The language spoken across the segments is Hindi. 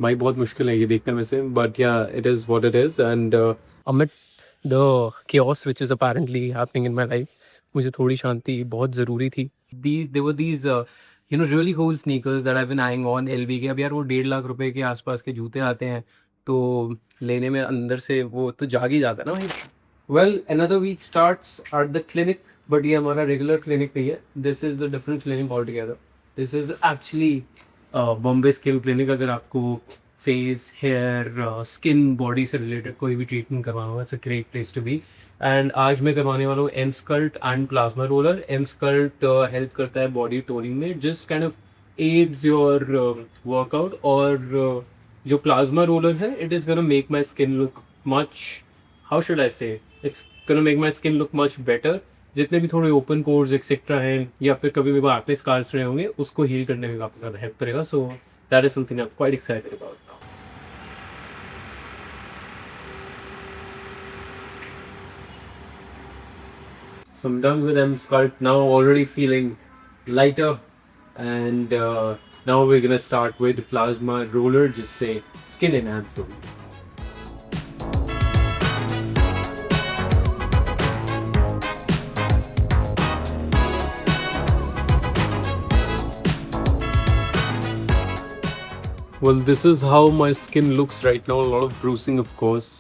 भाई बहुत मुश्किल है ये देखना वैसे, बट या it is what it is and amid the chaos which is apparently happening in my life, मुझे थोड़ी शांति बहुत ज़रूरी थी। There were these really cool sneakers that I've been eyeing on LV के। अब यार वो 1.5 लाख रुपए के आसपास के जूते आते हैं, तो लेने में अंदर से वो तो जाग ही जाता है ना भाई। Well, another week starts at the clinic, but ये हमारा regular clinic नहीं है। This is a different clinic altogether. This is actually Bombay Skin Clinic। अगर आपको फेस, हेयर, स्किन, बॉडी से रिलेटेड कोई भी ट्रीटमेंट करवाना हो, it's a great place to be. And आज मैं करवाने वाला हूँ Emsculpt and plasma roller. Emsculpt help करता है बॉडी टोनिंग में, just kind of aids your workout. और जो प्लाज्मा रोलर है, it is gonna make my skin look much, how should I say, it's gonna make my skin look much better. जितने भी थोड़े ओपन पोर्स एक्सेट्रा हैं, या फिर कभी भी एक्ने स्कार्स रहे होंगे, उसको हील करने में काफ़ी ज़्यादा हेल्प करेगा। So that is something I am quite excited about now. So I'm done with M Sculpt now, already feeling lighter, and now we're gonna start with plasma roller, just say skin enhancer. Well, this is how my skin looks right now. A lot of bruising, of course.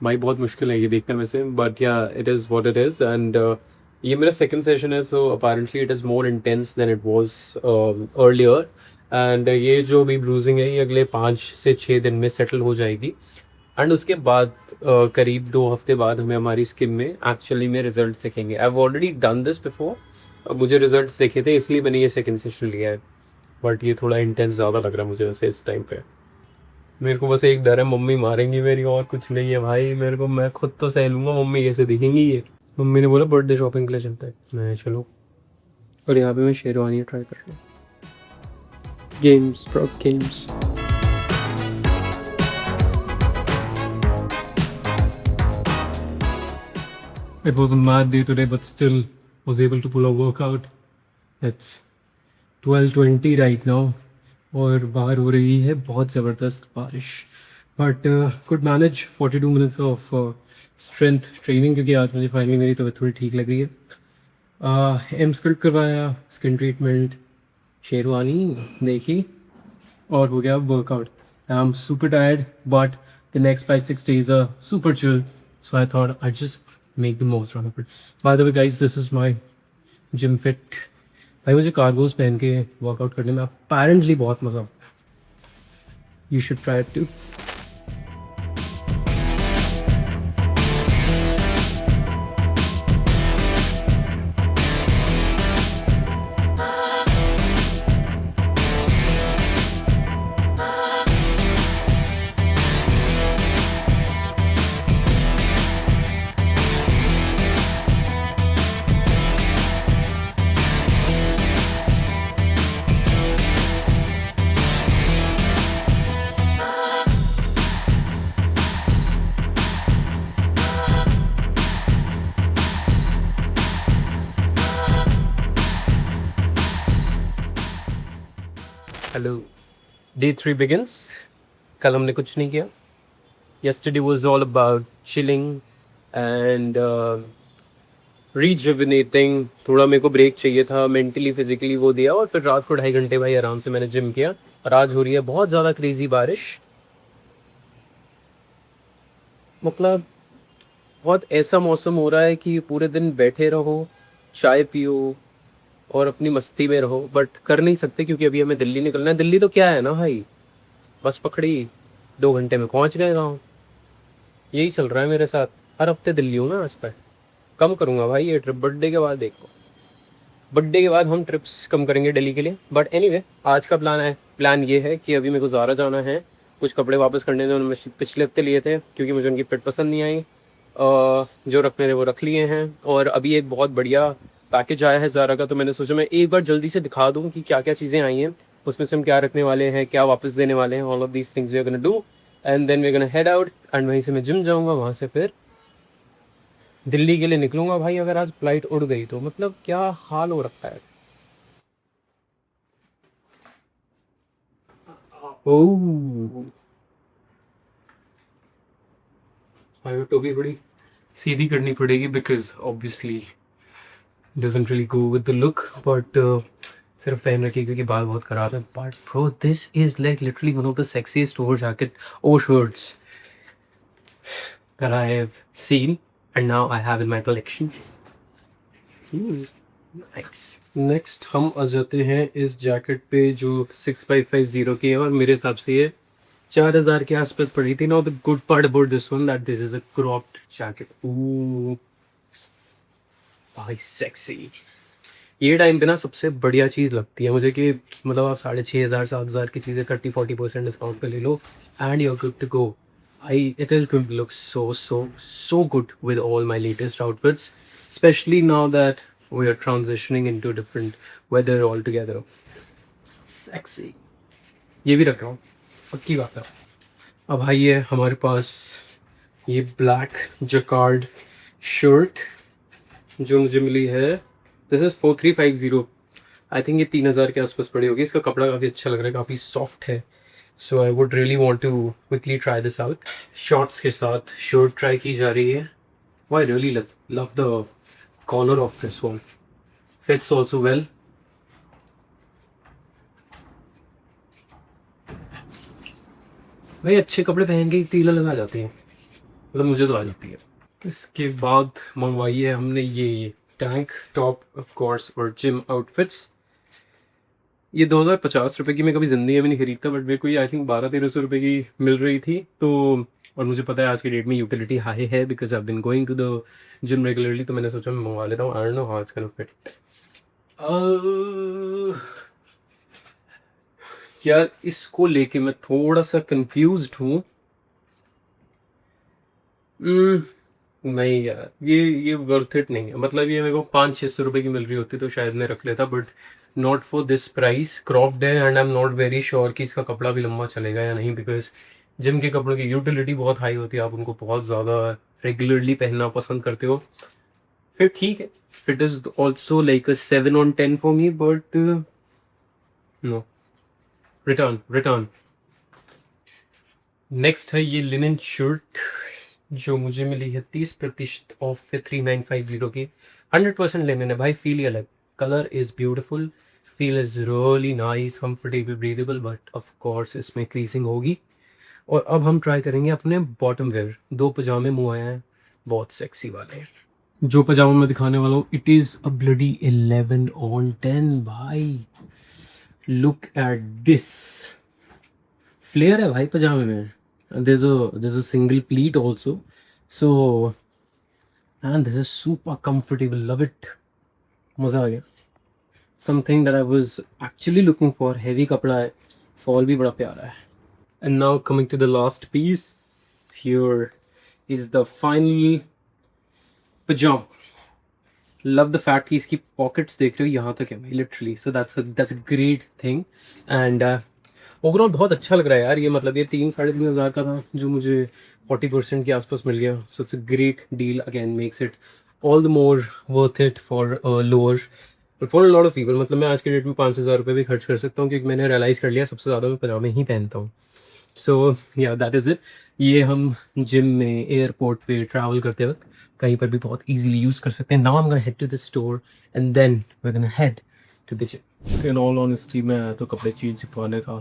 भाई बहुत मुश्किल है ये देखना वैसे, बट या it is what it is and ये मेरा सेकंड सेशन है, so apparently it is more intense then it was earlier. And ये जो भी ब्रूजिंग है, ये अगले 5 से 6 दिन में सेटल हो जाएगी। एंड उसके बाद करीब 2 हफ्ते बाद हमें हमारी स्किन में एक्चुअली में रिजल्ट दिखेंगे। I have already done this before, मुझे रिजल्ट देखे थे, इसलिए मैंने ये सेकंड सेशन लिया है। बट ये थोड़ा इंटेंस ज़्यादा लग रहा है मुझे वैसे इस टाइम पे। मेरे को बस एक डर है, मम्मी मारेंगी मेरी, और कुछ नहीं है भाई। मेरे को, मैं खुद तो सह लूँगा, मम्मी कैसे दिखेंगी ये। मम्मी ने बोला बर्थडे शॉपिंग के लिए चलता है, मैं चलो। और यहाँ पे मैं शेरवानी ट्राई कर रहा हूँ। Games, prop games. It was a mad day today, but still was able to pull a workout. It's 12:20 right now, और बाहर हो रही है बहुत ज़बरदस्त बारिश, but could manage 42 minutes of strength training, क्योंकि आज मुझे फाइनली मेरी तबीयत थोड़ी ठीक लग रही है। एम स्कल्ट करवाया, स्किन ट्रीटमेंट, शेरवानी देखी, और हो गया workout. I am super tired, but the next 5-6 days are super chill, so I thought I'd just make the most out of it. By the way guys, this is my gym fit। भाई मुझे कार्गोज पहन के वर्कआउट करने में अपेरेंटली बहुत मज़ा आता है। You should try it too. Hello, day 3 begins. कल हमने कुछ नहीं किया। yesterday was all about chilling and rejuvenating। थोड़ा मेरे को ब्रेक चाहिए था, मेंटली फिजिकली वो दिया, और फिर रात को 2.5 घंटे भाई आराम से मैंने जिम किया। और आज हो रही है बहुत ज़्यादा क्रेजी बारिश, मतलब बहुत ऐसा मौसम हो रहा है कि पूरे दिन बैठे रहो, चाय पियो और अपनी मस्ती में रहो, बट कर नहीं सकते क्योंकि अभी हमें दिल्ली निकलना है। दिल्ली तो क्या है ना भाई, बस पकड़ी 2 घंटे में पहुंच गए गाँव। यही चल रहा है मेरे साथ, हर हफ्ते दिल्ली हूँ मैं। इस पर कम करूँगा भाई ये ट्रिप, बर्थडे के बाद देखो। बर्थडे के बाद हम ट्रिप्स कम करेंगे दिल्ली के लिए। बट एनीवे, आज का प्लान ये है कि अभी मेरे को ज़ारा जाना है, कुछ कपड़े वापस करने थे, उन्होंने पिछले हफ्ते लिए थे क्योंकि मुझे उनकी फिट पसंद नहीं आई। जो रखने थे वो रख लिए हैं, और अभी एक बहुत बढ़िया पैकेज आया है ज़ारा का, तो मैंने सोचा मैं एक बार जल्दी से दिखा दूँ कि क्या क्या चीज़ें आई हैं, उसमें से हम क्या रखने वाले हैं, क्या वापस देने वाले हैं। All of these things we are gonna do, and then we are gonna head out, and वहीं से मैं जिम जाऊँगा, वहाँ से फिर दिल्ली के लिए निकलूँगा। भाई अगर आज फ्लाइट उड़ गई तो मतलब क्या हाल हो रखा है। ओह, भाई टोपी थोड़ी सीधी करनी पड़ेगी because obviously doesn't really go with the look, but सिर्फ पहन रखी क्योंकि बाल बहुत खराब है. But bro this is like literally one of the sexiest over jacket or shirts that I have seen and now I have in my collection. Nice. Next हम आ जाते हैं इस जैकेट पे जो 6550 की है और मेरे हिसाब से ये 4000 के आसपास पड़ी थी. Now the good part about this one that this is a cropped jacket. Oh भाई सेक्सी. ये टाइम पे ना सबसे बढ़िया चीज़ लगती है मुझे कि मतलब आप 6500 7000 की चीज़ें 30-40% डिस्काउंट पे ले लो and you are good to go. I it is going to look so good with all my latest outfits, especially now that we are transitioning into different weather altogether. Sexy. ये भी रख रहा हूँ पक्की बात है. अब भाई ये हमारे पास ये ब्लैक जकार्ड शर्ट जो मुझे मिली है. This is 4350. आई थिंक ये 3000 के आसपास पड़ी होगी. इसका कपड़ा काफ़ी अच्छा लग रहा है, काफ़ी सॉफ्ट है. So I would really want to quickly try this out. Shorts के साथ शर्ट ट्राई की जा रही है. I really love the collar of this one. Fits also well. भाई अच्छे कपड़े पहन के ही तीला लगा जाती हैं, मतलब मुझे तो आ जाती है. इसके बाद मंगवाई है हमने ये टैंक टॉप ऑफ कोर्स और जिम आउटफिट्स. ये 2050 रुपये की मैं कभी ज़िंदगी में नहीं खरीदता, बट मेरे को ये आई थिंक 1200-1300 रुपये की मिल रही थी. तो और मुझे पता है आज की डेट में यूटिलिटी हाई है because I been going to the gym regularly. तो मैंने सोचा मैं मंगवा लेता हूँ. I don't know how it's gonna fit. यार इसको लेके मैं थोड़ा सा कंफ्यूज्ड हूँ. नहीं यार ये वर्थ इट नहीं है. मतलब ये मेरे को 500-600 रुपये की मिल रही होती तो शायद मैं रख लेता, but not for this price. Cropped है and I am not very sure कि इसका कपड़ा भी लंबा चलेगा या नहीं बिकॉज जिम के कपड़ों की यूटिलिटी बहुत हाई होती है. आप उनको बहुत ज़्यादा रेगुलरली पहनना पसंद करते हो. फिर ठीक है, it is also like a 7/10 for me, but no. Return. Next है ये लिनन शर्ट जो मुझे मिली है 30% ऑफ पे 3950 की. 100% लिनन है भाई. फील ही अलग. Colour is beautiful. Feel is really nice, comfortable, breathable, but of course इसमें क्रीजिंग होगी. और अब हम ट्राई करेंगे अपने बॉटम वेयर. 2 पजामे मुँह आए हैं, बहुत सेक्सी वाले. जो पजामा मैं दिखाने वाला हूँ इट इज़ अ ब्लडी 11/10 भाई. Look at this. फ्लेयर है भाई पजामे में. there's a single pleat also, so and this is super comfortable. Love it. मज़ा आ गया. something that I was actually looking for. heavy कपड़ा है, फॉल भी बड़ा प्यारा है. and now coming to the last piece, here is the final pajama. love the fact कि इसकी pockets देख रहे हो यहाँ तक है भाई literally, so that's a great thing. and overall बहुत अच्छा लग रहा है यार. ये मतलब ये 3-3.5 का था जो मुझे 40% के आसपास मिल गया. So it's a great deal. Again makes it all the more worth it for lower but for a lot of people. मतलब मैं आज के डेट में 5,000 रुपये भी खर्च कर सकता हूँ क्योंकि मैंने रियलाइज़ कर लिया सबसे ज़्यादा मैं पजामे ही पहनता हूँ. सो या दैट इज़ इट. ये हम जिम में, एयरपोर्ट पे ट्रैवल करते वक्त कहीं पर भी बहुत ईजीली यूज़ कर सकते हैं. Now I am gonna head to the store and then we are gonna head to the gym. In all honesty मैं आया तो कपड़े चेंज करवाने का,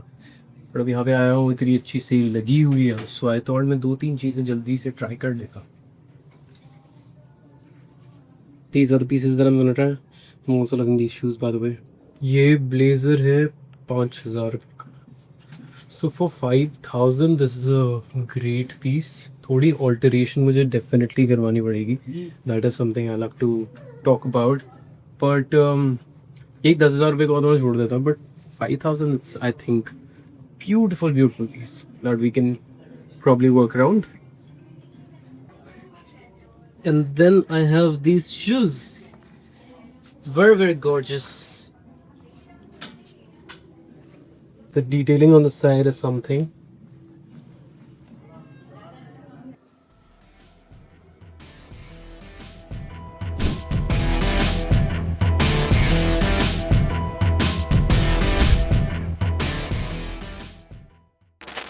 पर अब यहाँ पे आया हूँ इतनी अच्छी सेल लगी हुई है. सो आई थॉट मैं 2-3 चीज़ें जल्दी से ट्राई कर लेता. These are the pieces that I'm gonna try. I'm also loving these shoes by the way. ये ब्लेज़र है 5,000 रुपये का. So for 5,000 this is a great piece. थोड़ी ऑल्टरेशन मुझे डेफिनेटली करवानी पड़ेगी. That is something I love to talk about. But एक 10,000 रुपये को और मैं छोड़ देता हूँ. But 5,000 it's I think beautiful piece that we can probably work around. And then I have these shoes, very gorgeous. The detailing on the side is something.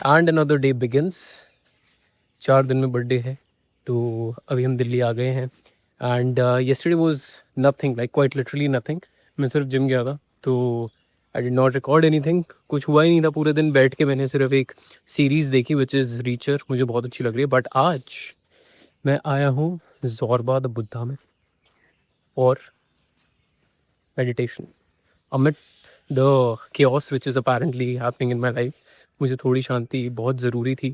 And another day begins. 4 दिन में बर्थडे है, तो अभी हम दिल्ली आ गए हैं। And yesterday was nothing, like quite literally nothing. मैं सिर्फ जिम गया था, तो I did not record anything. कुछ हुआ ही नहीं था पूरे दिन। बैठ के मैंने सिर्फ एक सीरीज़ देखी विच इज़ रीचर, मुझे बहुत अच्छी लग रही है। बट आज मैं आया हूँ ज़ोरबा द बुद्धा में और meditation amid the chaos which is apparently happening in my life। मुझे थोड़ी शांति बहुत ज़रूरी थी।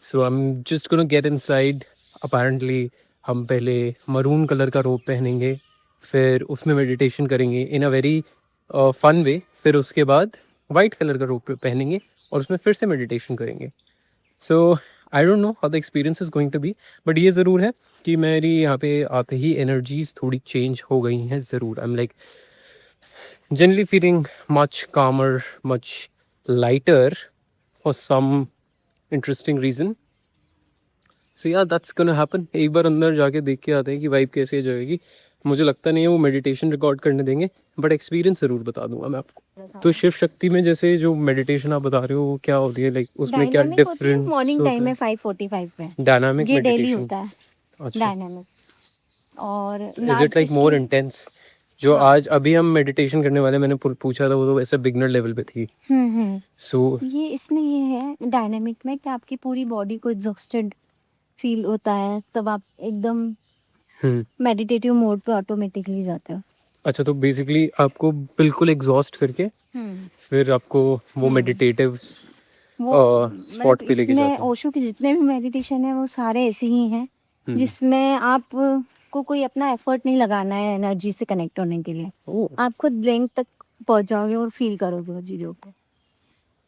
So I am just gonna get inside. apparently हम पहले मरून कलर का रोब पहनेंगे, फिर उसमें मेडिटेशन करेंगे इन अ वेरी फन वे। फिर उसके बाद वाइट कलर का रोब पहनेंगे और उसमें फिर से मेडिटेशन करेंगे। So I don't know how the experience is going to be, but ये ज़रूर है कि मेरी यहाँ पे आते ही एनर्जीज थोड़ी चेंज हो गई हैं ज़रूर। I am like generally feeling much calmer, much lighter for some interesting reason। So yeah, that's gonna happen। एक बार अंदर जाके देख के आते हैं कि वाइब कैसे जाएगी। मुझे लगता नहीं है वो मेडिटेशन रिकॉर्ड करने देंगे, बट एक्सपीरियंस ज़रूर बता दूंगा मैं आपको। तो शिव शक्ति में जैसे जो मेडिटेशन आप बता रहे हो वो क्या होती है, लाइक उसमें क्या डिफरेंस? मॉर्निंग टाइम में 5:45 पे डायनामिक ये डेली मेडिटेशन। होता है। अच्छा, डायनामिक और is it like more intense? जो हाँ। आज अभी हम मेडिटेशन करने वाले, मैंने पूछा था, वो तो वैसे बिगनर लेवल पे थी। सो ये इसमें ये है डायनामिक में कि आपकी पूरी बॉडी को एग्जॉस्टेड फील होता है, तब आप एकदम मेडिटेटिव मोड पे ऑटोमेटिकली जाते हो। अच्छा, तो बेसिकली आपको बिल्कुल एग्जॉस्ट करके फिर आपको वो मेडिटेटिव स्पॉट पे लेके इसमें जाता है। ओशो के जितने भी मेडिटेशन है वो सारे ऐसे ही हैं जिसमें आप को कोई अपना एफर्ट नहीं लगाना है एनर्जी से कनेक्ट होने के लिए। आप खुद लिंक तक पहुंच जाओगे और फील करोगे उन चीज़ों को।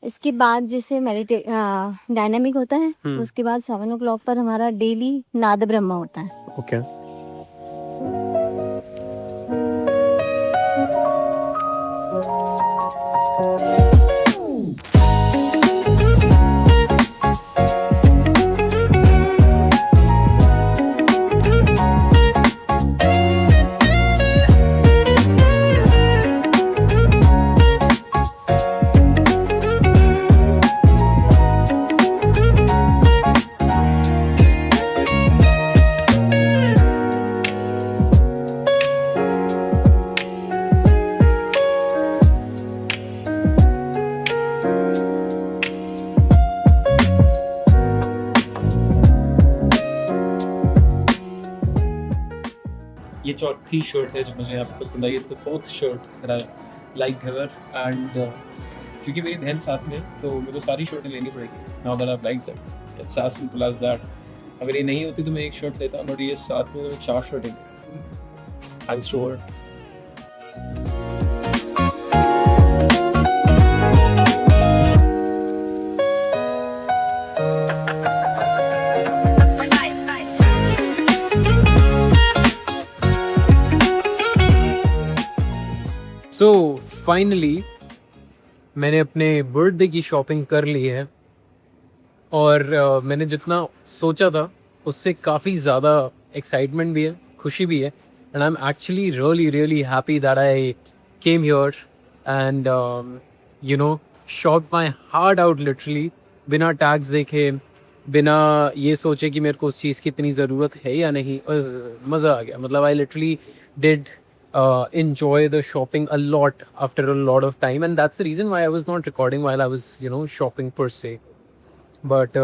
इसके बाद जैसे डायनामिक होता है, उसके बाद 7 o'clock पर हमारा डेली नाद ब्रह्मा होता है। ओके। ये चौथी शर्ट है जो मुझे यहाँ पे पसंद आई। It's the fourth shirt that I like her. And क्योंकि मेरी बहन साथ में है, तो मुझे सारी शर्टें लेनी पड़ेगी। Now that I like that, it's as simple as that. अगर ये नहीं होती तो मैं एक शर्ट लेता, बट ये साथ में 4 शर्टें thanks to her. So finally मैंने अपने बर्थडे की शॉपिंग कर ली है, और मैंने जितना सोचा था उससे काफ़ी ज़्यादा एक्साइटमेंट भी है, खुशी भी है। And I am actually really really happy that I came here and you know shop my heart out literally, बिना टैग्स देखे, बिना ये सोचे कि मेरे को उस चीज़ की इतनी ज़रूरत है या नहीं। मज़ा आ गया। मतलब I literally did enjoy the shopping a lot after a lot of time, and that's the reason why I was not recording while I was shopping per se, but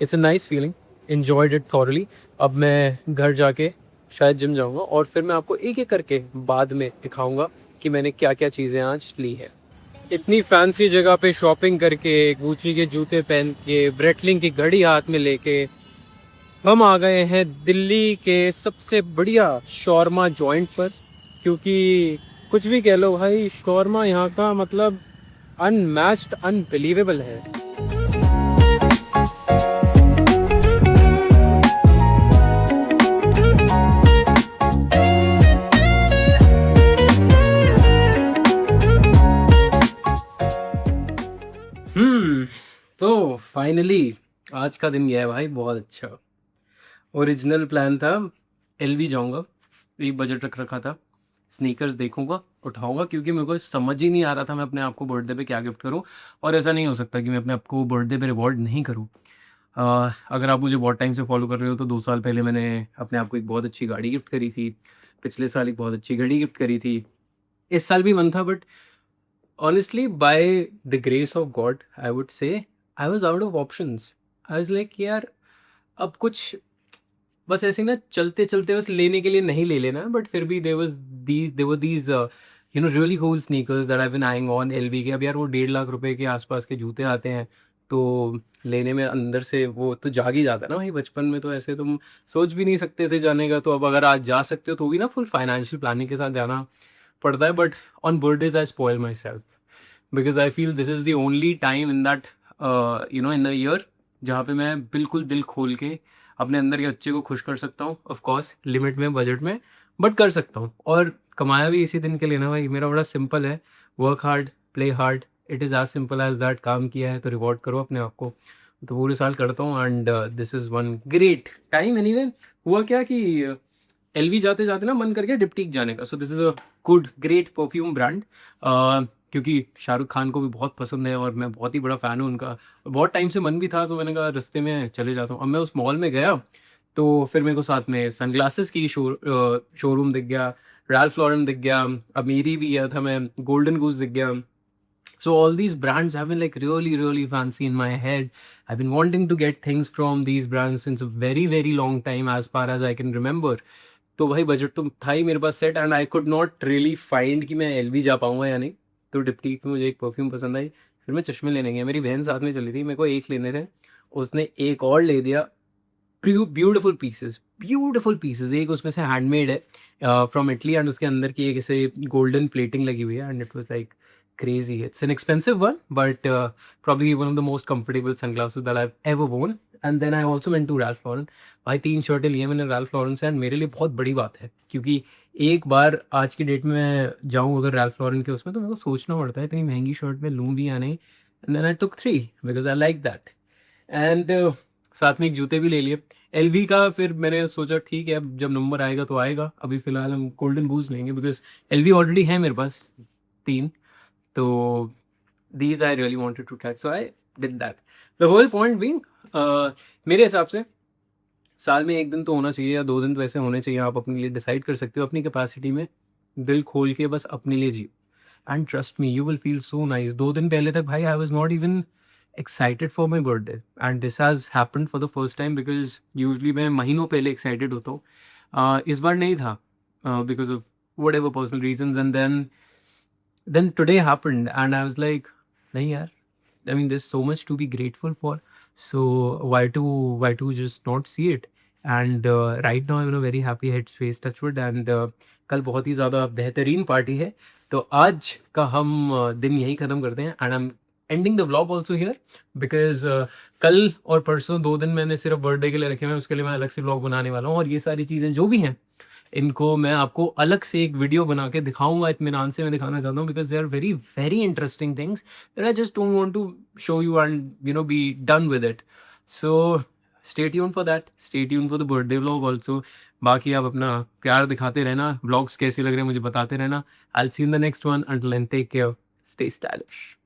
it's a nice feeling, enjoyed it thoroughly। अब मैं घर जाके शायद जिम जाऊंगा और फिर मैं आपको एक एक करके बाद में दिखाऊंगा कि मैंने क्या क्या चीज़ें आज ली है। इतनी फैंसी जगह पे शॉपिंग करके, गुची के जूते पहन के, ब्रेटलिंग की घड़ी हाथ में लेके हम आ गए हैं दिल्ली के सबसे बढ़िया शॉर्मा जॉइंट पर। क्योंकि कुछ भी कह लो भाई, शॉर्मा यहाँ का मतलब अनमैच्ड, अनबिलीवेबल है। तो फाइनली आज का दिन गया है भाई बहुत अच्छा। ओरिजिनल प्लान था एलवी जाऊंगा, एक बजट रखा था, स्नीकर्स देखूंगा, उठाऊंगा, क्योंकि मेरे को समझ ही नहीं आ रहा था मैं अपने आप को बर्थडे पे क्या गिफ्ट करूं। और ऐसा नहीं हो सकता कि मैं अपने आप को बर्थडे पे रिवॉर्ड नहीं करूं। अगर आप मुझे बहुत टाइम से फॉलो कर रहे हो तो 2 साल पहले मैंने अपने आप को एक बहुत अच्छी गाड़ी गिफ्ट करी थी, पिछले साल एक बहुत अच्छी घड़ी गिफ्ट करी थी, इस साल भी मन था, but honestly by the grace of god I would say I was out of options. I was like यार अब कुछ बस ऐसे ही ना चलते चलते बस लेने के लिए नहीं ले लेना, बट फिर भी they were these really cool sneakers that I been eyeing on LV के। अब यार वो 1.5 लाख रुपए के आसपास के जूते आते हैं, तो लेने में अंदर से वो तो जाग ही जाता है ना भाई। बचपन में तो ऐसे तुम सोच भी नहीं सकते थे जाने का, तो अब अगर आज जा सकते हो तो भी ना फुल फाइनेंशियल प्लानिंग के साथ जाना पड़ता है। But on birthdays I spoil my self because I feel this is the only time in that in the year जहाँ पे मैं बिल्कुल दिल खोल के अपने अंदर के बच्चे को खुश कर सकता हूँ। ऑफ कोर्स लिमिट में, बजट में, बट कर सकता हूँ। और कमाया भी इसी दिन के लिए ना भाई। मेरा बड़ा सिंपल है, work hard, play hard, it is as simple as that. काम किया है तो रिवॉर्ड करो अपने आप को। तो पूरे साल करता हूँ and this is one great time. Anyway हुआ क्या कि एलवी जाते जाते ना मन कर गया डिप्टीक जाने का। So this is a good great perfume brand, क्योंकि शाहरुख खान को भी बहुत पसंद है और मैं बहुत ही बड़ा फ़ैन हूँ उनका। बहुत टाइम से मन भी था, तो मैंने कहा रास्ते में चले जाता हूँ। अब मैं उस मॉल में गया तो फिर मेरे को साथ में सनग्लासेस की शोरूम दिख गया, रैल्फ लॉरेन दिख गया, अमीरी भी गया था मैं, गोल्डन गूस दिख गया। So all these brands have been like really, really fancy in my head. I've been wanting to get things from these brands since a very, very long time, as far as I can remember. तो भाई बजट तो था ही मेरे पास set, and I could not really find कि मैं एलवी जा पाऊंगा या नहीं। तो डिप्टीक में मुझे एक परफ्यूम पसंद आई। फिर मैं चश्मे लेने गया, मेरी बहन साथ में चली थी, मेरे को एक लेने थे, उसने एक और ले दिया। ब्यूटीफुल पीसेस, एक उसमें से हैंडमेड है फ्रॉम इटली, एंड उसके अंदर की एक ऐसे गोल्डन प्लेटिंग लगी हुई है, and it was like crazy. It's an expensive one, but probably one of the most comfortable sunglasses that I've ever worn. And then I also went to Ralph Lauren. भाई 3 शर्टें लिए मैंने Ralph Lauren से, एंड मेरे लिए बहुत बड़ी बात है, क्योंकि एक बार आज की डेट में मैं जाऊँ अगर Ralph Lauren के उसमें, तो मेरे को सोचना पड़ता है इतनी महंगी शर्ट में लूँ भी या नहीं। And then I took 3 because I like that. And साथ में एक जूते भी ले लिए एलवी का। फिर मैंने सोचा ठीक है, अब जब नंबर आएगा तो आएगा, अभी फ़िलहाल हम गोल्डन गूज लेंगे बिकॉज एलवी ऑलरेडी है मेरे पास 3। तो these I really wanted to track, so I did that. The whole point being, मेरे हिसाब से साल में 1 दिन तो होना चाहिए या 2 दिन तो ऐसे होने चाहिए, आप अपने लिए डिसाइड कर सकते हो अपनी कैपेसिटी में, दिल खोल के बस अपने लिए जियो। And trust me, you will feel so nice. 2 दिन पहले तक भाई I was not even excited for my birthday, and this has happened for the first time, because usually मैं महीनों पहले एक्साइटेड होता हूँ। इस बार नहीं था because of whatever personal reasons, and then today happened and I was like, nahi yaar, I mean there's so much to be grateful for, so why to just not see it? And right now I'm in a very happy headspace, touchwood, and कल बहुत ही ज़्यादा बेहतरीन पार्टी है। तो आज का हम दिन यही ख़त्म करते हैं, and I am ending the vlog also here because कल और परसों 2 दिन मैंने सिर्फ बर्थडे के लिए रखे हुए हैं, उसके लिए मैं अलग से व्लॉग बनाने वाला हूँ। और ये सारी चीज़ें जो भी हैं इनको मैं आपको अलग से एक वीडियो बना के दिखाऊंगा, इत्मीनान से मैं दिखाना चाहता हूँ, because they are very very interesting things that I just don't want to show you and be done with it. So stay tuned for that, stay tuned for the birthday vlog also. बाकी आप अपना प्यार दिखाते रहना, व्लॉग्स कैसे लग रहे हैं मुझे बताते रहना। I will see in the next one, until then take care, stay stylish.